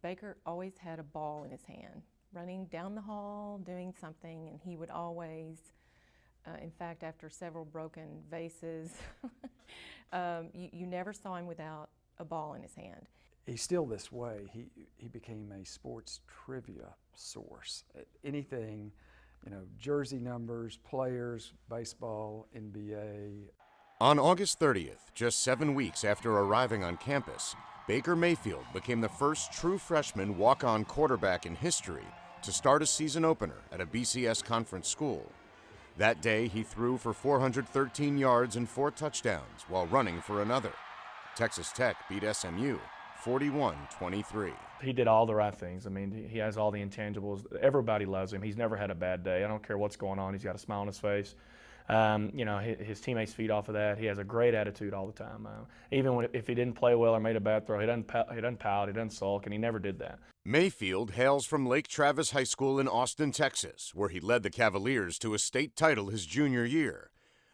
Baker always had a ball in his hand, running down the hall, doing something, and he would always, in fact, after several broken vases, you never saw him without a ball in his hand. He's still this way. He became a sports trivia source. Anything, jersey numbers, players, baseball, NBA. On August 30th, just 7 weeks after arriving on campus, Baker Mayfield became the first true freshman walk-on quarterback in history to start a season opener at a BCS conference school. That day, he threw for 413 yards and 4 touchdowns while running for another. Texas Tech beat SMU 41-23. He did all the right things. I mean, he has all the intangibles. Everybody loves him. He's never had a bad day. I don't care what's going on. He's got a smile on his face. His teammates feed off of that. He has a great attitude all the time. Even if he didn't play well or made a bad throw, he doesn't pout, he doesn't sulk, and he never did that. Mayfield hails from Lake Travis High School in Austin, Texas, where he led the Cavaliers to a state title his junior year.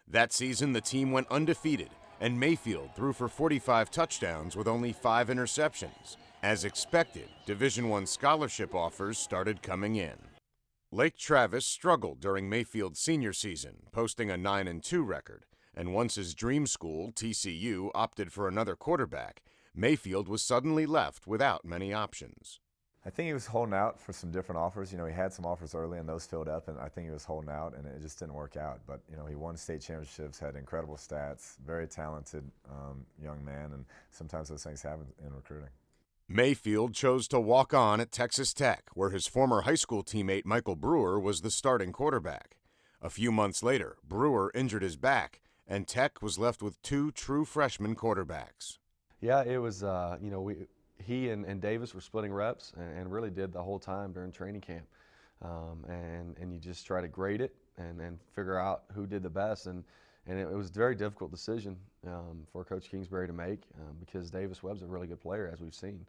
That season, the team went undefeated, and Mayfield threw for 45 touchdowns with only 5 interceptions. As expected, Division I scholarship offers started coming in. Lake Travis struggled during Mayfield's senior season, posting a 9-2 record, and once his dream school, TCU, opted for another quarterback, Mayfield was suddenly left without many options. I think he was holding out for some different offers. He had some offers early and those filled up, and I think he was holding out, and it just didn't work out. But, he won state championships, had incredible stats, very talented young man, and sometimes those things happen in recruiting. Mayfield chose to walk on at Texas Tech, where his former high school teammate Michael Brewer was the starting quarterback. A few months later, Brewer injured his back, and Tech was left with 2 true freshman quarterbacks. Yeah, it was, he and Davis were splitting reps and really did the whole time during training camp. And you just try to grade it and figure out who did the best. And it was a very difficult decision for Coach Kingsbury to make because Davis Webb's a really good player, as we've seen.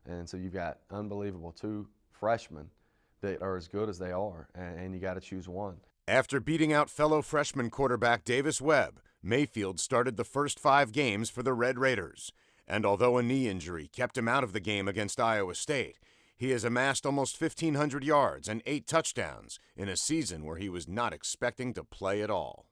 And so you've got unbelievable 2 freshmen that are as good as they are, and you got to choose one. After beating out fellow freshman quarterback Davis Webb, Mayfield started the first 5 games for the Red Raiders. And although a knee injury kept him out of the game against Iowa State, he has amassed almost 1,500 yards and 8 touchdowns in a season where he was not expecting to play at all.